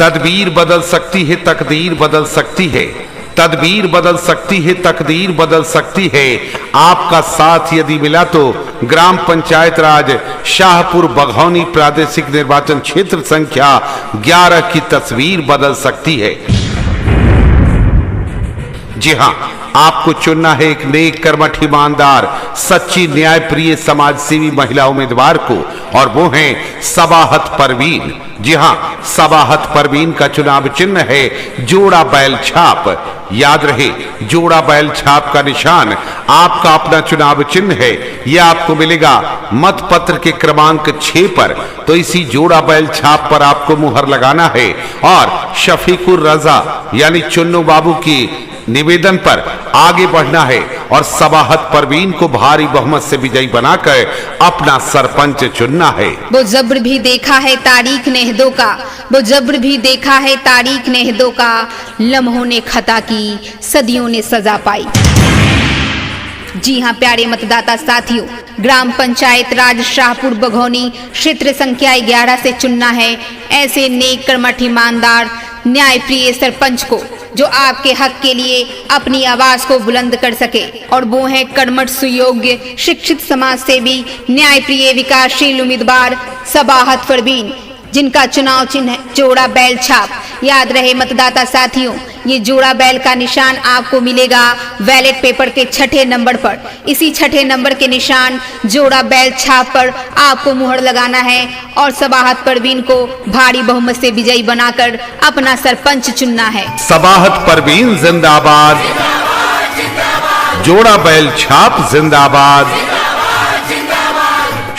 तदबीर बदल सकती है, तकदीर बदल सकती है। तदबीर बदल सकती है, तकदीर बदल सकती है। आपका साथ यदि मिला तो ग्राम पंचायत राज शाहपुर बघौनी प्रादेशिक निर्वाचन क्षेत्र संख्या 11 की तस्वीर बदल सकती है। जी हां, आपको चुनना है एक नेक, कर्मठ, ईमानदार, सच्ची, न्यायप्रिय, समाजसेवी महिला उम्मीदवार को, और वो हैं सबाहत परवीन। जी हां, सबाहत परवीन का चुनाव चिन्ह है जोड़ा बैल छाप। याद रहे, जोड़ा बैल छाप का निशान आपका अपना चुनाव चिन्ह है। यह आपको मिलेगा मत पत्र के क्रमांक 6 पर। तो इसी जोड़ा बैल छाप पर आपको मुहर लगाना है और शफीकुर रजा यानी चुन्नू बाबू की निवेदन पर आगे बढ़ना है और सबाहत परवीन को भारी बहुमत से विजयी बनाकर अपना सरपंच चुनना है। वो जब्र भी देखा है तारीख नेहदों का, वो जब्र भी देखा है तारीख नेहदों का, लम्हों ने खता की, सदियों ने सजा पाई। जी हां प्यारे मतदाता साथियों, ग्राम पंचायत राज शाहपुर बघौनी क्षेत्र संख्या 11 से चुनना है ऐसे नेक, कर्मठ, ईमानदार, न्यायप्रिय सरपंच को जो आपके हक के लिए अपनी आवाज को बुलंद कर सके। और वो है कर्मठ, सुयोग्य, शिक्षित, समाजसेवी, न्यायप्रिय, विकासशील उम्मीदवार सबाहत परवीन, जिनका चुनाव चिन्ह है जोड़ा बैल छाप। याद रहे मतदाता साथियों, ये जोड़ा बैल का निशान आपको मिलेगा बैलेट पेपर के 6ठे नंबर पर। इसी 6ठे नंबर के निशान जोड़ा बैल छाप पर आपको मुहर लगाना है और सबाहत परवीन को भारी बहुमत से विजयी बनाकर अपना सरपंच चुनना है। सबाहत परवीन जिंदाबाद, जोड़ा बैल छाप जिंदाबाद,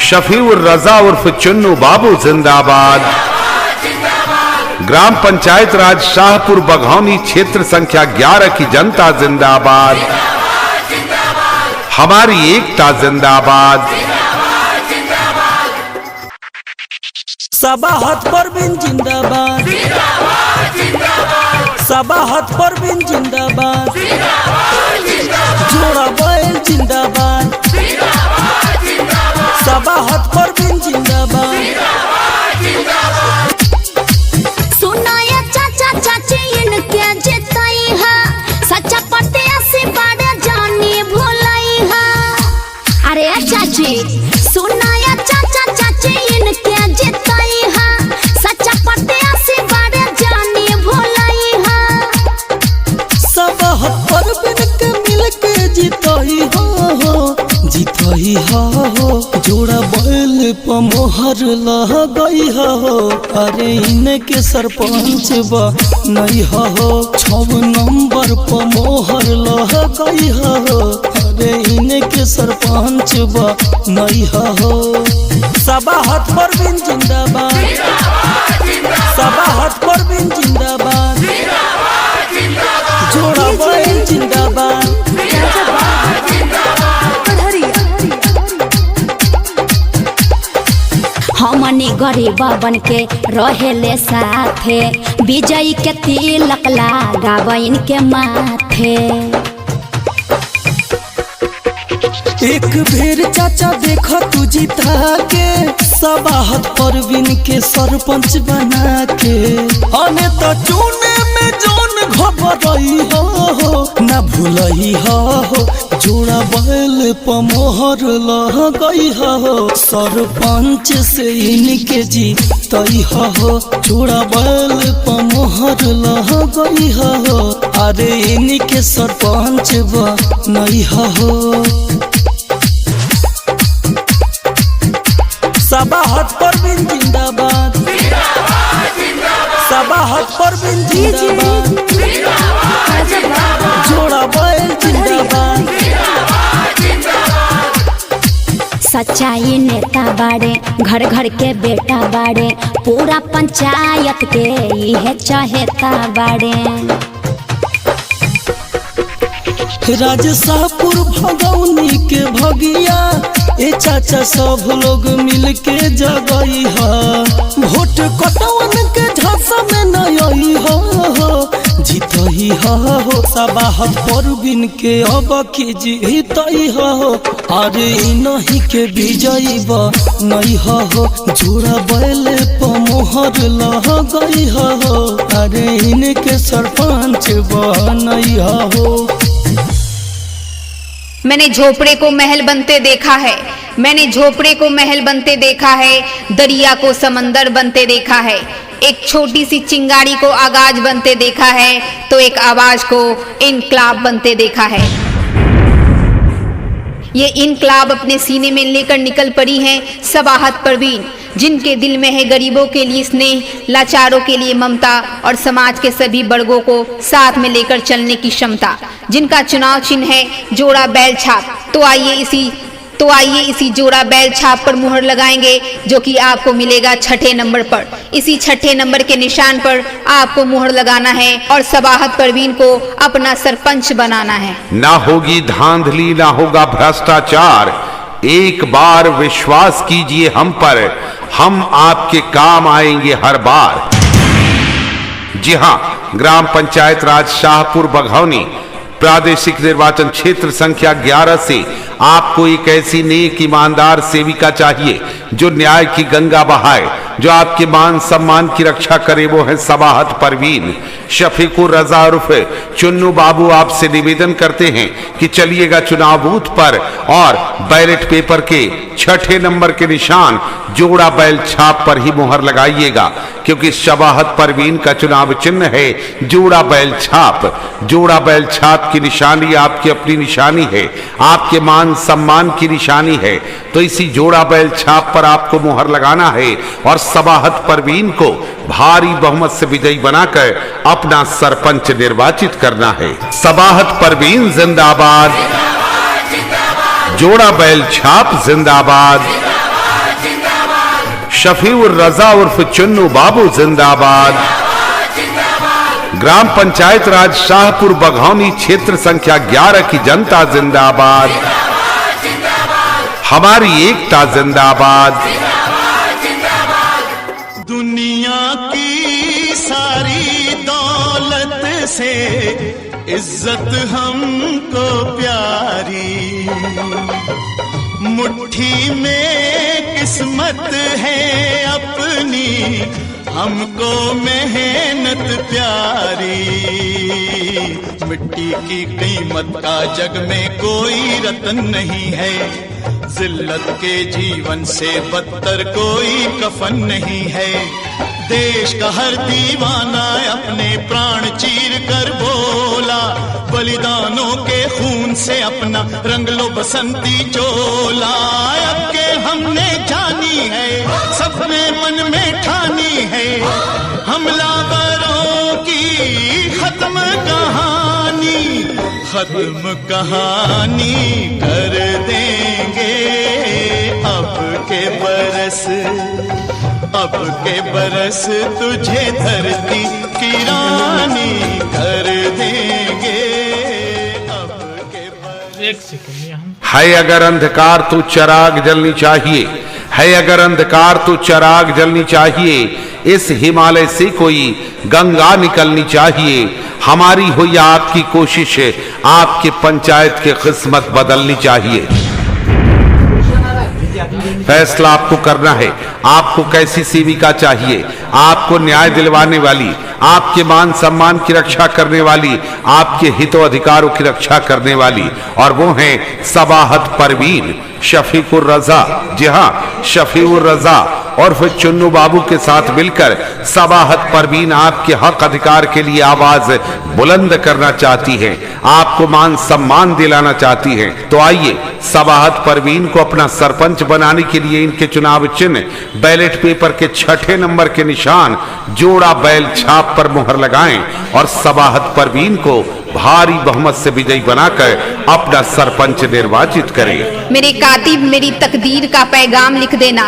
शफीउर रजा उर्फ चुन्नू बाबू जिंदाबाद, ग्राम पंचायत राज शाहपुर बघौनी क्षेत्र संख्या 11 की जनता जिंदाबाद, हमारी एकता जिंदाबाद। सबाहत परवीन जिंदाबाद, सबाहत परवीन जिंदाबाद, जोड़ा बैल जिंदाबाद, सबाहत परवीन जिंदाबाद। सुनाया चाचा चाची इनके जिताई है, सच्चा पते से बड़ा जाने भुलाई है। अरे चाची सुनाया चाचा चाची इनके जिताई है, सच्चा पते से बड़ा जाने भुलाई है। सबाहत परवीन के मिलके जिताई हो, जिताई हो, जोड़ा बैल पर मोहर लगई हो। अरे इनके सरपंच बा नहीं हो, 6 नंबर पर मोहर लगई हो। अरे इनके सरपंच बा नहीं हो। सबाहत परवीन जिंदाबाद, सबाहत परवीन जिंदाबाद, जोड़ा बैल जिंदाबाद। हमने गरीबा बन के रहेले साथे, विजयी के तिलक लगावा इनके माथे। एक बेर चाचा देखा तू जिता के, सबाहत परवीन के सरपंच बना के। अने तो चुने में जोन घबराई हो, ना भूलई हो, जोड़ा बैल पर मोहर लगई हो। सरपंच से इनके जीतई हो, जोड़ा बैल पर मोहर लगई हो। अरे इनके सरपंच बनई हो। सबाहत परवीन जिंदाबाद, सबाहत परवीन जिंदाबाद, जोड़ा बैल जिंदाबाद। सच्चाई नेता बाड़े, घर घर के बेटा बाड़े, पूरा पंचायत के यह चाहेता बाड़े। राज शाहपुर भगौनी के भगिया, ए चाचा सब लोग मिल के जगई है। वोट कटवन के झांसा में नहीं हो, जीतही हो सबाहत परवीन के अब की जीतही हो अरे नहीं के विजयी नहीं हो जोड़ा बैल पर मोहर लह गई हो अरे इनके सरपंच नहीं हो। मैंने झोपड़े को महल बनते देखा है, मैंने झोपड़े को महल बनते देखा है, दरिया को समंदर बनते देखा है। एक छोटी सी चिंगारी को आगाज बनते देखा है तो एक आवाज को इनकलाब बनते देखा है। ये इनकलाब अपने सीने में लेकर निकल पड़ी हैं सबाहत परवीन, जिनके दिल में है गरीबों के लिए स्नेह, लाचारों के लिए ममता और समाज के सभी वर्गों को साथ में लेकर चलने की क्षमता, जिनका चुनाव चिन्ह है जोड़ा बैल छाप। तो आइए इसी जोड़ा बैल छाप पर मुहर लगाएंगे जो कि आपको मिलेगा 6ठे नंबर पर। इसी 6ठे नंबर के निशान पर आपको मुहर लगाना है और सबाहत परवीन को अपना सरपंच बनाना है। ना होगी धांधली, ना होगा भ्रष्टाचार, एक बार विश्वास कीजिए हम पर, हम आपके काम आएंगे हर बार। जी हां, ग्राम पंचायत राज शाहपुर बघौनी प्रादेशिक निर्वाचन क्षेत्र संख्या 11 से आपको एक ऐसी नेक ईमानदार सेविका चाहिए जो न्याय की गंगा बहाए, जो आपके मान सम्मान की रक्षा करे। वो है सबाहत परवीन। शफीकुर रजा उर्फ चुन्नू बाबू आपसे निवेदन करते हैं कि चलिएगा चुनाव बूथ पर और बैलेट पेपर के 6ठे नंबर के निशान जोड़ा बैल छाप पर ही मुहर लगाइएगा, क्योंकि सबाहत परवीन का चुनाव चिन्ह है जोड़ा बैल छाप। जोड़ा बैल छाप की निशानी आपकी अपनी निशानी है, आपके मान सम्मान की निशानी है। तो इसी जोड़ा बैल छाप पर आपको मुहर लगाना है और सबाहत परवीन को भारी बहुमत से विजयी बनाकर अपना सरपंच निर्वाचित करना है। सबाहत परवीन जिंदाबाद, जोड़ा बैल छाप जिंदाबाद, शफीउर रजा उर्फ चुन्नू बाबू जिंदाबाद, ग्राम पंचायत राज शाहपुर बघौनी क्षेत्र संख्या 11 की जनता जिंदाबाद, हमारी एकता जिंदाबाद। दुनिया की सारी दौलत से इज्जत हमको प्यारी, मुट्ठी में किस्मत है अपनी, हमको मेहनत प्यारी। मिट्टी की कीमत का जग में कोई रतन नहीं है, जिल्लत के जीवन से बदतर कोई कफन नहीं है। देश का हर दीवाना अपने प्राण चीर कर बोला, बलिदानों के खून से अपना रंग लो बसंती चोला। अब के हमने जानी है, सबने मन में ठानी है, हमलावरों की खत्म कहानी, खत्म कहानी कर देंगे। अब के बरस तुझे धरती की रानी कर देंगे। अब के बरस है अगर अंधकार तो चिराग जलनी चाहिए, है अगर अंधकार तो चिराग जलनी चाहिए, इस हिमालय से कोई गंगा निकलनी चाहिए। हमारी हो या आपकी कोशिश, आपके पंचायत की किस्मत बदलनी चाहिए। फैसला आपको करना है, आपको कैसी सेविका चाहिए, आपको न्याय दिलवाने वाली, आपके मान सम्मान की रक्षा करने वाली, आपके हितों अधिकारों की रक्षा करने वाली, और वो हैं सबाहत परवीन, शफीकुर रजा। जी हाँ, शफीउर रजा और फिर चुन्नू बाबू के साथ मिलकर सबाहत परवीन आपके हक अधिकार के लिए आवाज बुलंद करना चाहती है, आपको मान सम्मान दिलाना चाहती है। तो आइए सबाहत परवीन को अपना सरपंच बनाने के लिए इनके चुनाव चिन्ह बैलेट पेपर के 6ठे नंबर के निशान जोड़ा बैल छाप पर मुहर लगाएं और सबाहत परवीन को भारी बहुमत से विजयी बनाकर अपना सरपंच निर्वाचित करें। मेरे कातिब मेरी तकदीर का पैगाम लिख देना,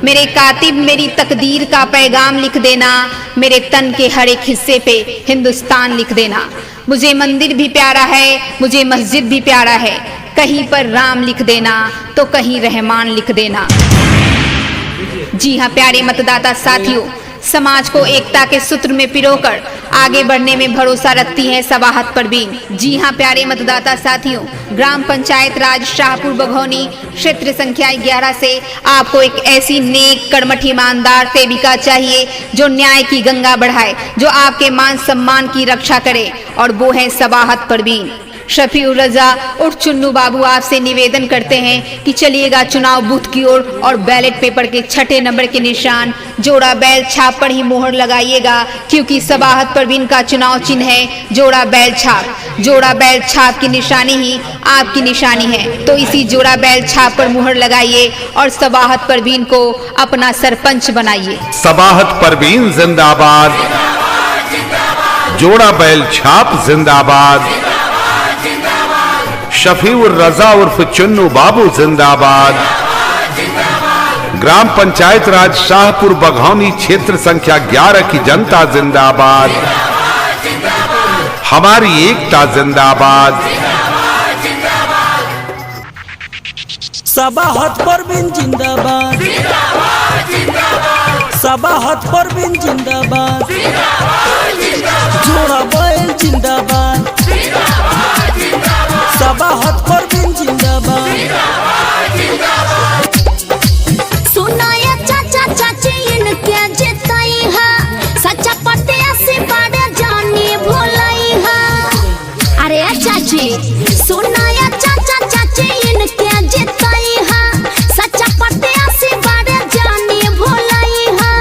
मेरे कातिब मेरी तकदीर का पैगाम लिख देना, मेरे तन के हर एक हिस्से पे हिंदुस्तान लिख देना। मुझे मंदिर भी प्यारा है, मुझे मस्जिद भी प्यारा है, कहीं पर राम लिख देना तो कहीं रहमान लिख देना। जी हाँ प्यारे मतदाता साथियों, समाज को एकता के सूत्र में पिरोकर आगे बढ़ने में भरोसा रखती हैं सबाहत परवीन। जी हां प्यारे मतदाता साथियों, ग्राम पंचायत राज शाहपुर बघौनी क्षेत्र संख्या 11 से आपको एक ऐसी नेक कर्मठ ईमानदार सेविका चाहिए जो न्याय की गंगा बढ़ाए, जो आपके मान सम्मान की रक्षा करे, और वो है सबाहत परवीन। शफीउर रजा और चुन्नू बाबू आपसे निवेदन करते हैं कि चलिएगा चुनाव बूथ की ओर और बैलेट पेपर के 6ठे नंबर के निशान जोड़ा बैल छाप पर ही मोहर लगाइएगा, क्योंकि सबाहत परवीन का चुनाव चिन्ह है जोड़ा बैल छाप। जोड़ा बैल छाप की निशानी ही आपकी निशानी है, तो इसी जोड़ा बैल छाप पर मुहर लगाइए और सबाहत परवीन को अपना सरपंच बनाइए। सबाहत परवीन जिंदाबाद, जोड़ा बैल छाप जिंदाबाद, शफीउर रजा उर्फ चुन्नू बाबू जिंदाबाद, ग्राम पंचायत राज शाहपुर बघौनी क्षेत्र संख्या 11 की जनता जिंदाबाद, हमारी एकता जिंदाबाद। सबाहत परवीन जिंदाबाद, सबाहत परवीन जिंदाबाद, जोड़ा बैल जिंदाबाद, सबाहत परवीन जिंदाबाद। सुनाया चाचा चाची इनके जिताई है, सच्चा प्रत्याशी बड़े जानी भोलाई है। अरे चाची सुनाया चाचा चाची इनके जिताई है, सच्चा प्रत्याशी बड़े जानी भोलाई है।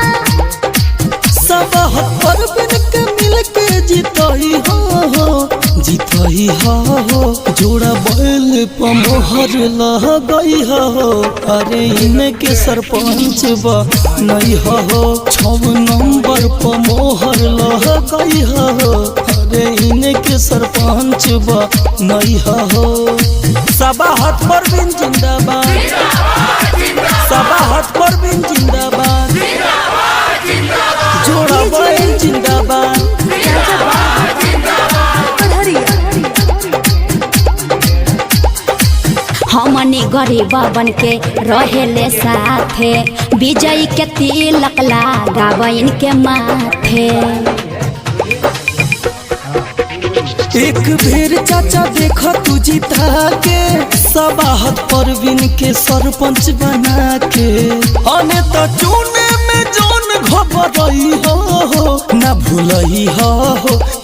सबाहत परवीन के मिलके जिताई हो, जिताई हो, जोड़ा बैल पर मोहर लगाई हो। अरे इनके सरपंच नहीं हो, 6 नंबर पर मोहर लगाई हो। अरे इनके सरपंच नहीं हो। सबाहत परवीन जिंदाबाद, सबाहत परवीन जिंदाबाद, जोड़ा बैल जिंदाबाद। हमने गरीब बन के रहेले साथे, विजय के तिलक लगाव इनके माथे। एक बेर चाचा देखा तू जिता के, सबाहत परवीन के सरपंच बना के। अने तो चुने में जोन घबराई हो, न भूलई हो,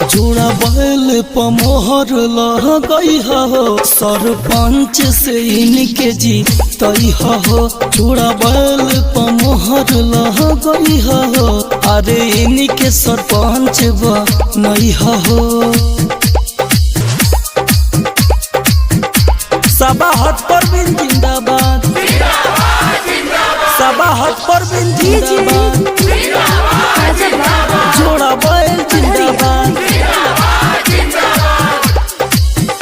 जोड़ा बैल पर मोहर लगाई हो। सरपंच से इनके जीतई हो, जोड़ा बैल पर मोहर लगाई हो। अरे इनके सरपंच नहीं हो। सबाहत परवीन जिंदाबाद, सबाहत परवीन जिंदाबाद, जोड़ा बैल जिंदाबाद।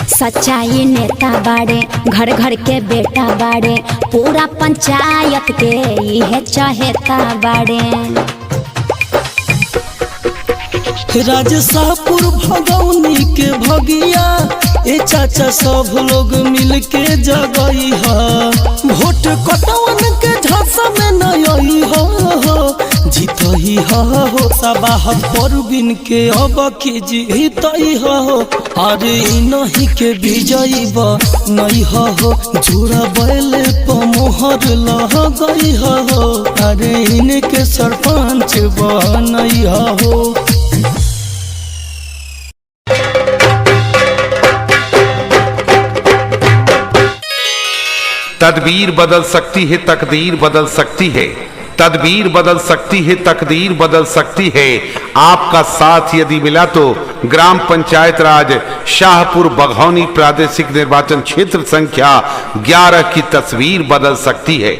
सच्चाई नेता बाड़े, घर घर के बेटा बाड़े, पूरा पंचायत के यह चहेता बाड़े। राजशाहपुर भगौनी के भगिया ए चाचा सब लोग मिल के जगई है। वोट कटवन के झांसा में नई हो, जीतई हो। सबाहत परवीन के अब की जीतई हो। अरे नहीं के विजयी नहीं हो, जोड़ा बैल पर मोहर लगई हो। अरे इनके सरपंच नहीं हो। तदबीर बदल सकती है, तकदीर बदल सकती है। तदबीर बदल सकती है, तकदीर बदल सकती है। आपका साथ यदि मिला तो ग्राम पंचायत राज शाहपुर बघौनी प्रादेशिक निर्वाचन क्षेत्र संख्या 11 की तस्वीर बदल सकती है।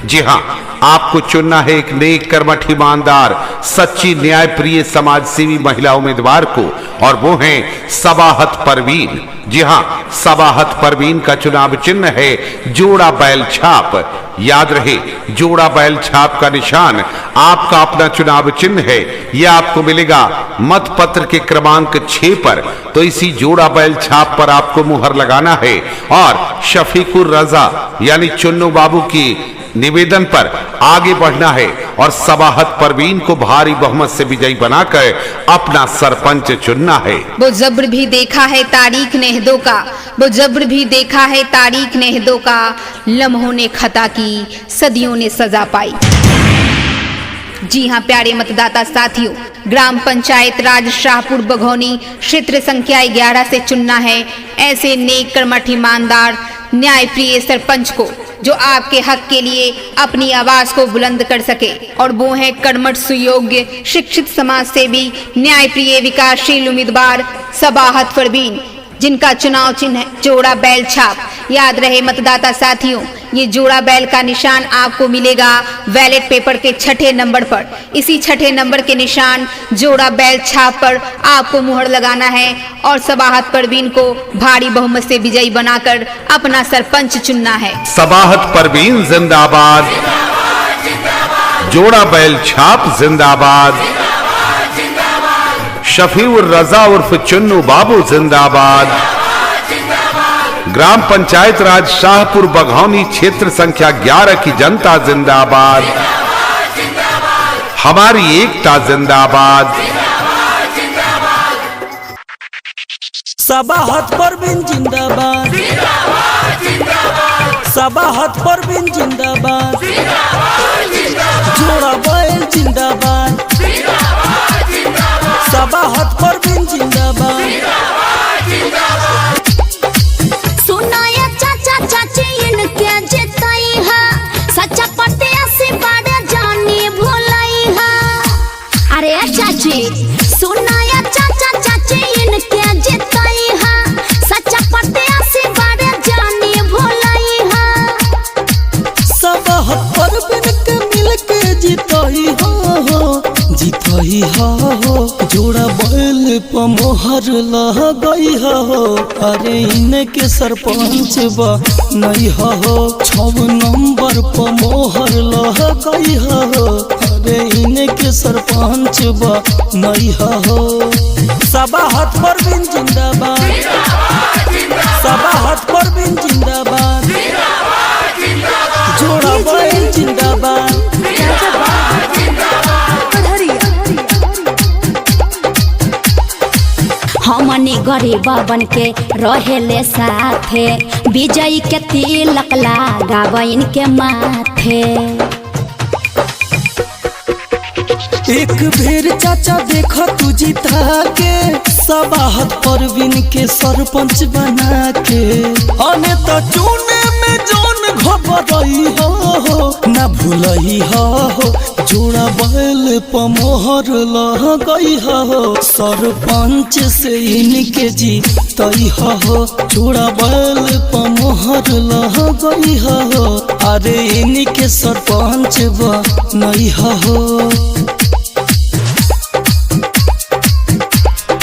जी हां, आपको चुनना है एक नेक कर्मठ ईमानदार सच्ची न्याय प्रिय समाज सेवी महिला उम्मीदवार को, और वो हैं सबाहत परवीन। जी हां, सबाहत परवीन का चुनाव चिन्ह है जोड़ा बैल छाप। याद रहे, जोड़ा बैल छाप का निशान आपका अपना चुनाव चिन्ह है। यह आपको मिलेगा मत पत्र के क्रमांक 6 पर। तो इसी जोड़ा बैल छाप पर आपको मुहर लगाना है और शफीकुर रजा यानी चुन्नू बाबू की निवेदन पर आगे बढ़ना है और सबाहत परवीन को भारी बहुमत से विजयी बनाकर अपना सरपंच चुनना है। वो जब्र भी देखा है तारीख नेहदों का, वो जब्र भी देखा है तारीख नेहदों का, लम्हों ने खता की, सदियों ने सजा पाई। जी हाँ प्यारे मतदाता साथियों, ग्राम पंचायत राज शाहपुर बघौनी क्षेत्र संख्या 11 से चुनना है ऐसे नेक कर्मठ ईमानदार न्यायप्रिय सरपंच को जो आपके हक के लिए अपनी आवाज को बुलंद कर सके। और वो है कर्मठ सुयोग्य शिक्षित समाज सेवी न्यायप्रिय विकासशील उम्मीदवार सबाहत परवीन, जिनका चुनाव चिन्ह है जोड़ा बैल छाप। याद रहे मतदाता साथियों, ये जोड़ा बैल का निशान आपको मिलेगा बैलेट पेपर के 6ठे नंबर पर। इसी 6ठे नंबर के निशान जोड़ा बैल छाप पर आपको मुहर लगाना है और सबाहत परवीन को भारी बहुमत से विजयी बनाकर अपना सरपंच चुनना है। सबाहत परवीन जिंदाबाद, जोड़ा बैल छाप जिंदाबाद, शफीउर रजा उर्फ चुन्नू बाबू जिंदाबाद, ग्राम पंचायत राज शाहपुर बघौनी क्षेत्र संख्या 11 की जनता जिंदाबाद, हमारी एकता जिंदाबाद। सबाहत परवीन जिंदाबाद, सबाहत परवीन जिंदाबाद, जोड़ा बैल जिंदाबाद, सबाहत परवीन जिंदाबाद। सुनाया चाचा चाची इनके जिताई है, सच्चा प्रत्याशी बड़े जानी भुलाई है। अरे चाची सुनाया चाचा चाची इनके जिताई है, सच्चा प्रत्याशी बड़े जानी भुलाई है। सबाहत परवीन के मिलके जिताई हो, जिताई हो, जोड़ा बैल पर मोहर लगई हो। अरे इनके सरपंच बा नहीं हो, 6 नंबर पर मोहर लगई हो। अरे इनके सरपंच बा नहीं हो। सबाहत परवीन जिंदाबाद, सबाहत परवीन जिंदाबाद, जोड़ा बैल जिंदाबाद। हमनी गरीबा बन के रहेले साथे, विजयी के तिलक लगावा इनके माथे। एक बेर चाचा देखा तू जिता के, सबाहत परवीन के सरपंच बना के। अने तो चुने में जोन घबराई हो, ना भूलई हो, जोड़ा बैल पर मोहर लगई हो। सरपंच से इनके जीतई हो, जोड़ा बैल पर मोहर लगई हो। अरे इनके सरपंच बनई हो।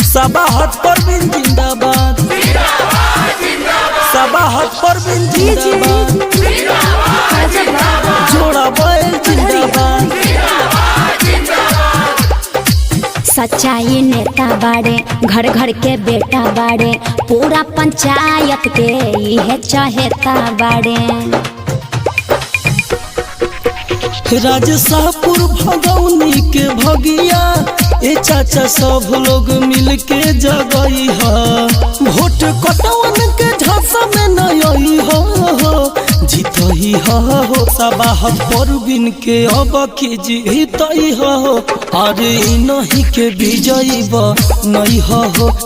सबाहत परवीन जिंदाबाद, सबाहत परवीन जिंदाबाद, जोड़ा बैल जिंदाबाद। सच्चाई नेता बाड़े, घर घर के बेटा बाड़े, पूरा पंचायत के यह चाहेता बाड़े। राज शाहपुर भगौनी के भगिया, ए चाचा सब लोग मिल के जगई है। वोट कटवन के झांसा में नई हो, जीतई हो। सबाहत परवीन के अब की जीतई हो। अरे नहीं के विजयी नहीं हो,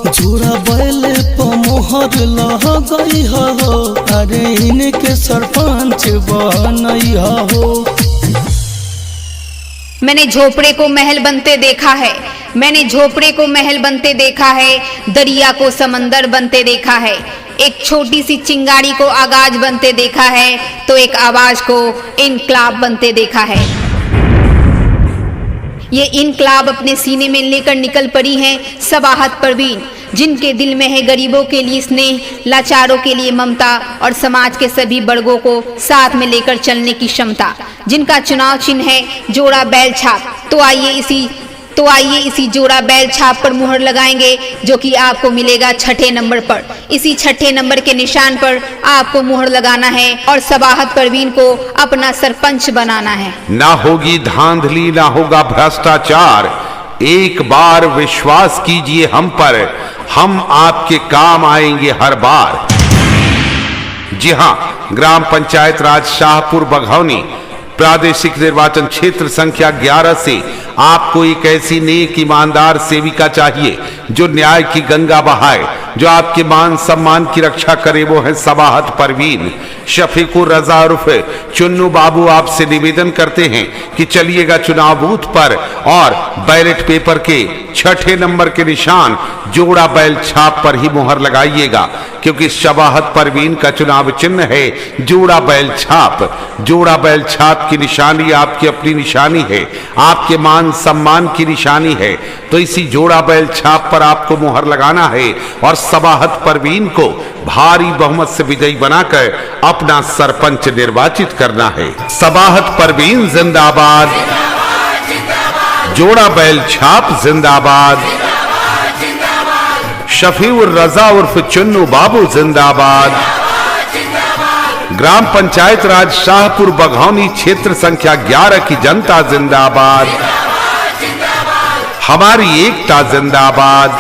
जोड़ा बैल पर मोहर लगई हो। अरे इनके सरपंच बनई हो। मैंने झोपड़े को महल बनते देखा है, मैंने झोपड़े को महल बनते देखा है, दरिया को समंदर बनते देखा है। एक छोटी सी चिंगारी को आगाज बनते देखा है, तो एक आवाज को इनकलाब बनते देखा है। ये इनकलाब अपने सीने में लेकर निकल पड़ी हैं सबाहत परवीन, जिनके दिल में है गरीबों के लिए स्नेह, लाचारों के लिए ममता और समाज के सभी वर्गों को साथ में लेकर चलने की क्षमता, जिनका चुनाव चिन्ह है जोड़ा बैल छाप। तो आइए इसी तो आइए इसी जोड़ा बैल छाप पर मुहर लगाएंगे, जो कि आपको मिलेगा 6ठे नंबर पर। इसी 6ठे नंबर के निशान पर आपको मुहर लगाना है और सबाहत परवीन को अपना सरपंच बनाना है। ना होगी धांधली, ना होगा भ्रष्टाचार, एक बार विश्वास कीजिए हम पर, हम आपके काम आएंगे हर बार। जी हां, ग्राम पंचायत राज शाहपुर बघौनी प्रादेशिक निर्वाचन क्षेत्र संख्या 11 से आपको एक ऐसी नेक ईमानदार सेविका चाहिए जो न्याय की गंगा बहाए, जो आपके मान सम्मान की रक्षा करे। वो है सबाहत परवीन। शफीकुर रजा उर्फ चुन्नू बाबू आपसे निवेदन करते हैं कि चलिएगा चुनाव बूथ पर और बैलेट पेपर के 6ठे नंबर के निशान जोड़ा बैल छाप पर ही मुहर लगाइएगा, क्योंकि सबाहत परवीन का चुनाव चिन्ह है जोड़ा बैल छाप। जोड़ा बैल छाप की निशानी आपकी अपनी निशानी है, आपके मान सम्मान की निशानी है। तो इसी जोड़ा बैल छाप पर आपको मुहर लगाना है और सबाहत परवीन को भारी बहुमत से विजयी बनाकर अपना सरपंच निर्वाचित करना है। सबाहत परवीन जिंदाबाद, जोड़ा बैल छाप जिंदाबाद, शफीउर रजा उर्फ चुन्नू बाबू जिंदाबाद, ग्राम पंचायत राज शाहपुर बघौनी क्षेत्र संख्या 11 की जनता जिंदाबाद, हमारी एकता जिंदाबाद।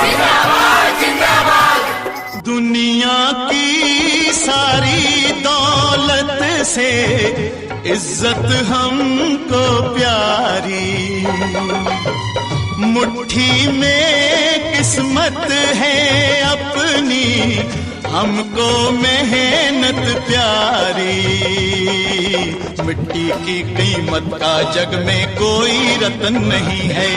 दुनिया की सारी दौलत से इज्जत हमको प्यारी, मुट्ठी में किस्मत है अपनी, हमको मेहनत प्यारी। मिट्टी की कीमत का जग में कोई रतन नहीं है,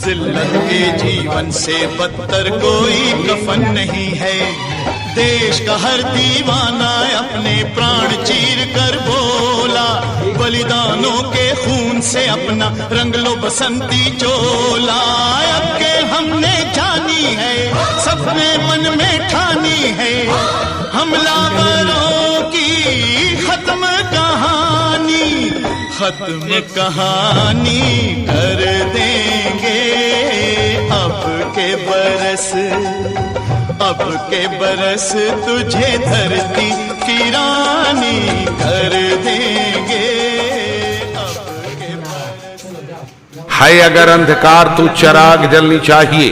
जिल्लत के जीवन से बदतर कोई कफन नहीं है। देश का हर दीवाना अपने प्राण चीर कर बोला, बलिदानों के खून से अपना रंग लो बसंती चोला। अब के हमने जानी है, सबने मन में ठानी है, हमलावरों की खत्म कहानी, खत्म कहानी कर देंगे। अब के बरस तुझे धरती की रानी कर देंगे। है अगर अंधकार तो चिराग जलनी चाहिए,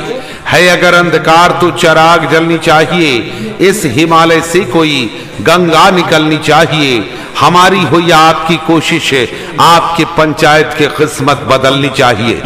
है अगर अंधकार तो चिराग जलनी चाहिए, इस हिमालय से कोई गंगा निकलनी चाहिए। हमारी हो या आपकी कोशिश, आपके पंचायत की किस्मत बदलनी चाहिए।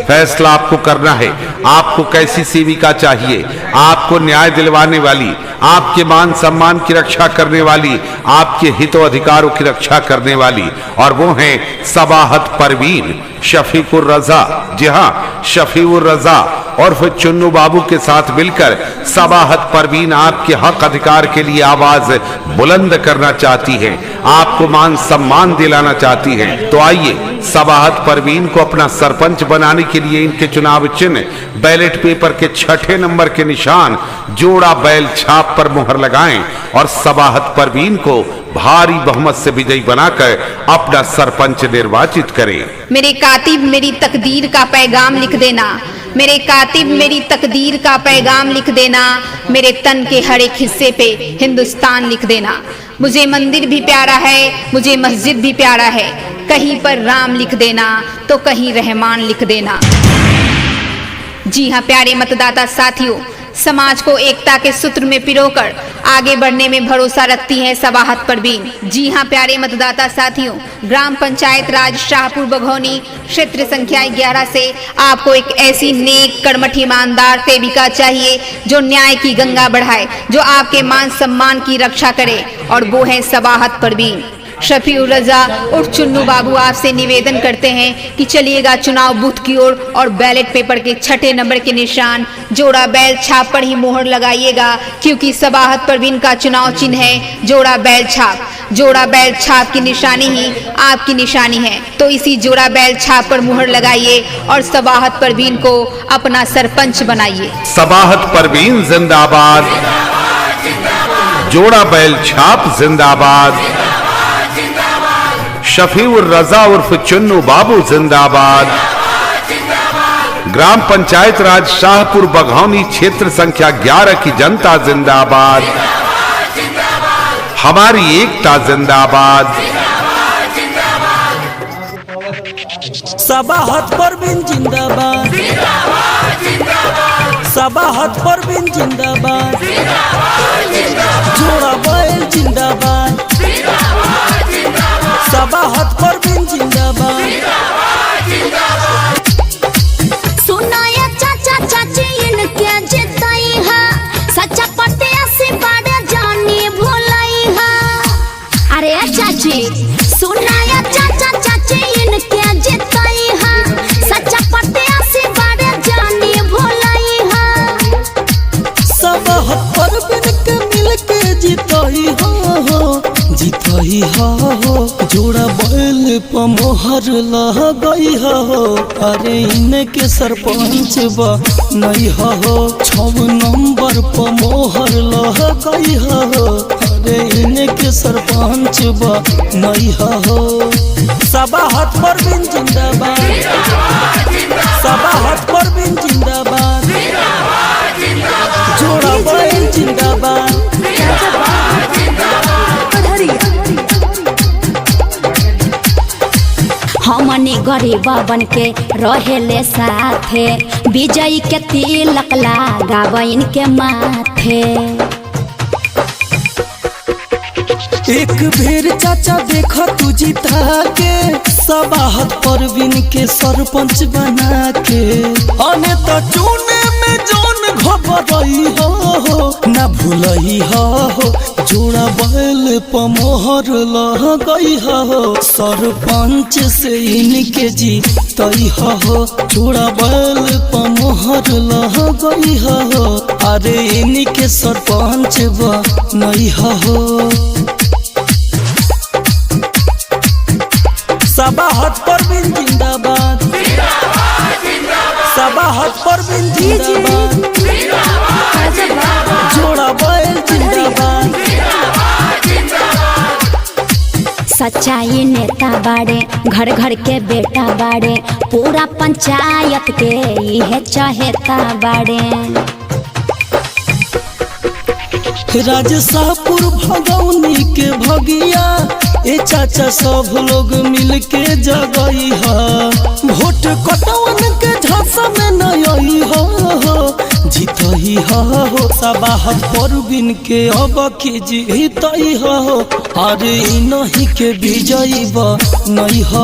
फैसला आपको करना है, आपको कैसी सेविका चाहिए। आपको न्याय दिलवाने वाली, आपके मान सम्मान की रक्षा करने वाली, आपके हितों अधिकारों की रक्षा करने वाली, और वो है सबाहत परवीन, शफीकुर रजा। जी हाँ, शफीउर रजा और फिर चुन्नू बाबू के साथ मिलकर सबाहत परवीन आपके हक अधिकार के लिए आवाज बुलंद करना चाहती है, आपको मान सम्मान दिलाना चाहती है। तो आइए सबाहत परवीन को अपना सरपंच बनाने के लिए इनके चुनाव चिन्ह बैलेट पेपर के 6ठे नंबर के निशान जोड़ा बैल छाप पर मुहर लगाएं और सबाहत परवीन को भारी बहुमत से विजयी बनाकर अपना सरपंच निर्वाचित करें। मेरे कातिब मेरी तकदीर का पैगाम लिख देना, मेरे कातिब मेरी तकदीर का पैगाम लिख देना, मेरे तन के हर एक हिस्से पे हिंदुस्तान लिख देना। मुझे मंदिर भी प्यारा है, मुझे मस्जिद भी प्यारा है, कहीं पर राम लिख देना तो कहीं रहमान लिख देना। जी हाँ प्यारे मतदाता साथियों, समाज को एकता के सूत्र में पिरोकर आगे बढ़ने में भरोसा रखती है सबाहत परवीन। जी हाँ प्यारे मतदाता साथियों, ग्राम पंचायत राज शाहपुर बघौनी क्षेत्र संख्या 11 से आपको एक ऐसी नेक कर्मठ ईमानदार सेविका चाहिए जो न्याय की गंगा बढ़ाए, जो आपके मान सम्मान की रक्षा करे, और वो है सबाहत परवीन। शफीउर रजा और चुन्नू बाबू आपसे निवेदन करते हैं कि चलिएगा चुनाव बूथ की ओर और बैलेट पेपर के 6ठे नंबर के निशान जोड़ा बैल छाप पर ही मोहर लगाइएगा, क्योंकि सबाहत परवीन का चुनाव चिन्ह है जोड़ा बैल छाप। जोड़ा बैल छाप की निशानी ही आपकी निशानी है। तो इसी जोड़ा बैल छाप पर मुहर लगाइए और सबाहत परवीन को अपना सरपंच बनाइए। सबाहत परवीन जिंदाबाद, जोड़ा बैल छाप जिंदाबाद, शफीउर रजा उर्फ चुन्नू बाबू जिंदाबाद। ग्राम पंचायत राज शाहपुर बघौनी क्षेत्र संख्या 11 की जनता जिंदाबाद। हमारी एकता जिंदाबाद। सबाहत परवीन जिंदाबाद, सबाहत परवीन जिंदाबाद, जोड़ा बैल जिंदाबाद, सबाहत परवीन जिंदाबाद। सुनाया चाचा चाची इनके जिताई है, सच्चा पते ऐसी बाड़े जानी भुलाई है। अरे चाची सुनाया चाचा चाची इनके जिताई है, सच्चा पते ऐसी बाड़े जानी भुलाई है। सबाहत परवीन के मिलके जिताई हो, जिताई हो, जोड़ा बैल पर मोहर लगई हो। अरे इनके सरपंच नहीं हो, 6 नंबर पर मोहर लगई हो। अरे इनके सरपंच नहीं हो। सबाहत परवीन जिंदाबाद, सबाहत परवीन जिंदाबाद, जोड़ा बैल जिंदाबाद। हमनी गरीब बन के रहेले साथे, विजयी के तिलक लगाव इनके माथे। एक बेर चाचा देखा तू जिता के, सबाहत परवीन के सरपंच बना के। अने तो चुने में जोन घबराई हो, न भूलई हो, जोड़ा बैल पर मोहर लगई हो। सरपंच से इनके जीतई हो, जोड़ा बैल पर मोहर लगई हो। अरे इनके सरपंच नहीं हो। सबाहत परवीन जिंदाबाद, सबाहत परवीन जिंदाबाद, जोड़ा बैल जिंदाबाद। सच्चाई नेता बाड़े, घर घर के बेटा बाड़े, पूरा पंचायत के यह चहेता बाड़े। राजशाहपुर भगौनी के भगिया, ए चाचा सब लोग मिल के जगई है। वोट कटवन के झांसा में नई हो, जीतई हो। सबाहत परवीन के अब की जीतई हो। अरे नहीं के विजयी नहीं हो,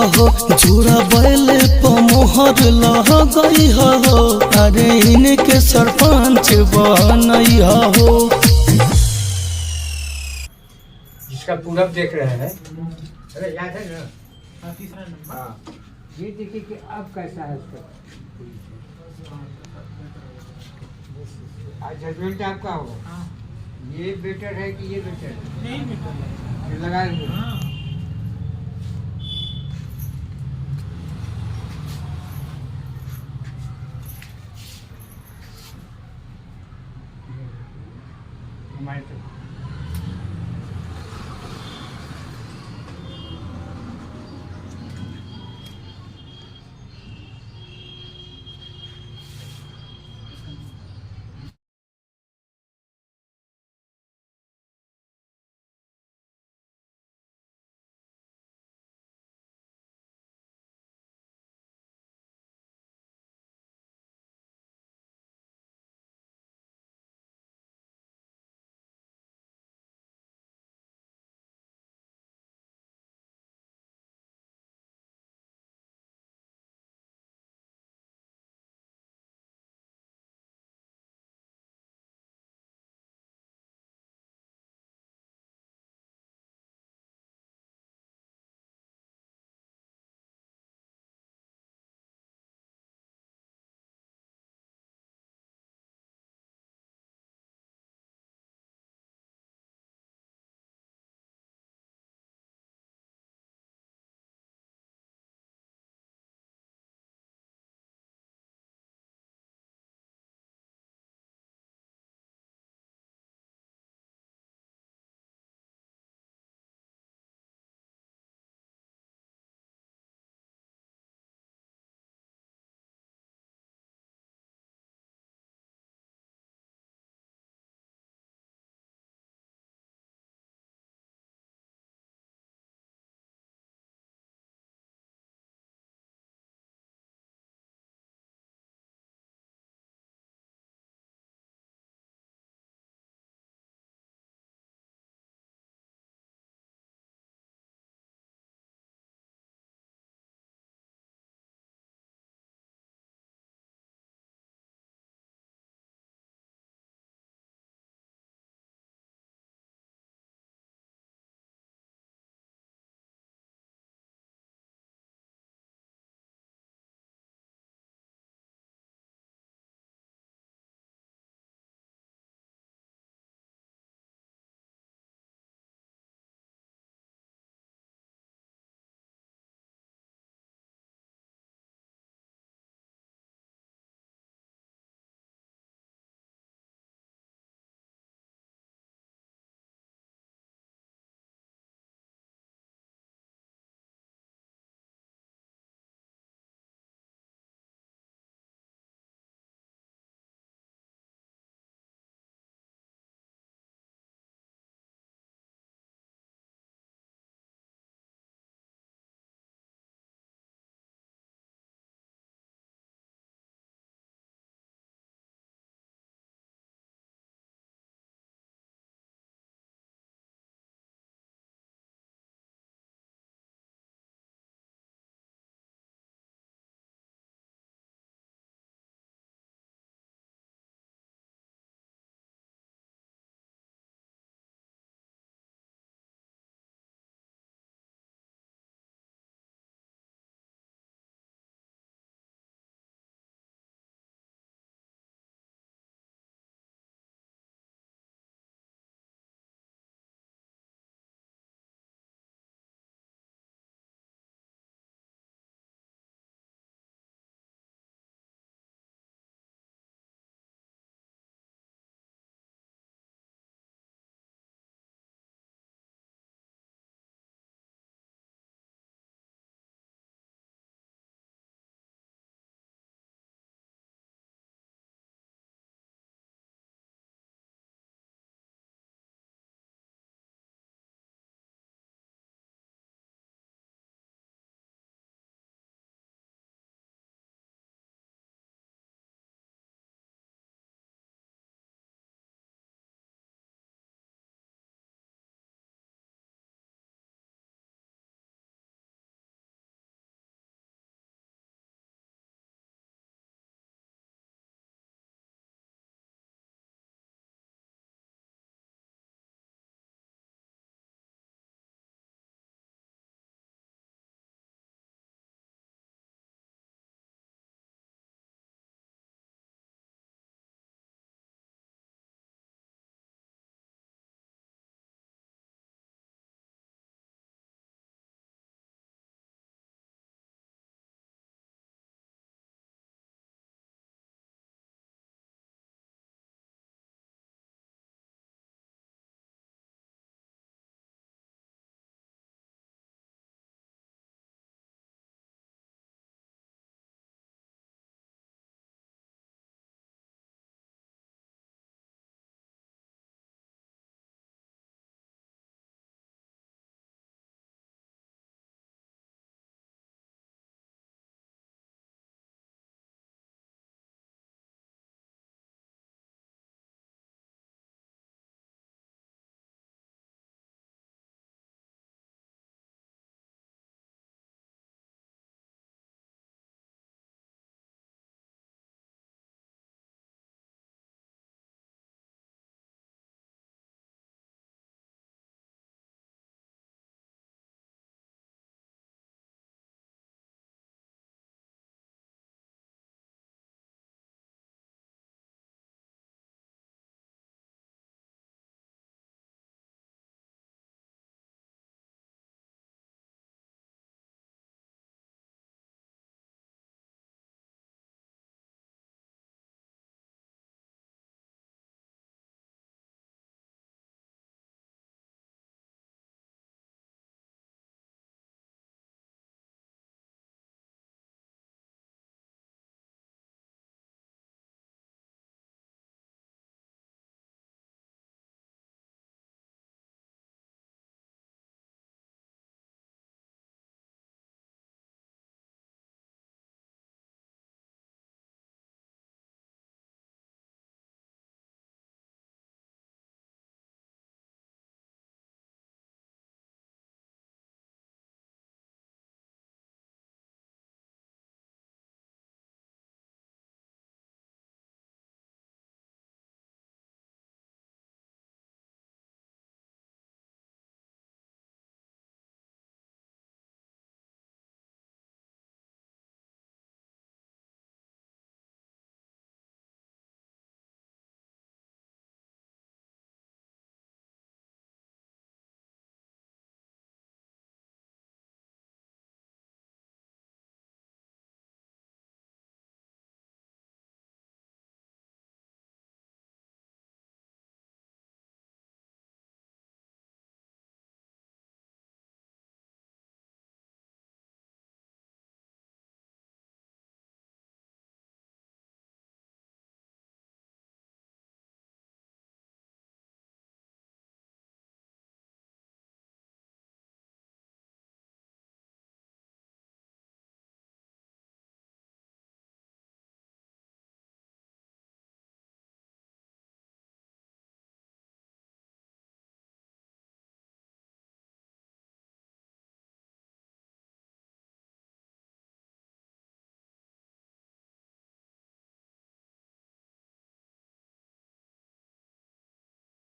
जोड़ा बैल पर मोहर लगई हो। अरे इनके सरपंच नहीं हो। इसका पूरब देख रहे हैं। अरे याद है ना? हाँ, ये देखिए कि अब कैसा है उसका। आज जजमेंट आपका होगा। ये बेटर है कि ये बेटर है? नहीं बेटर है। लगा लेंगे।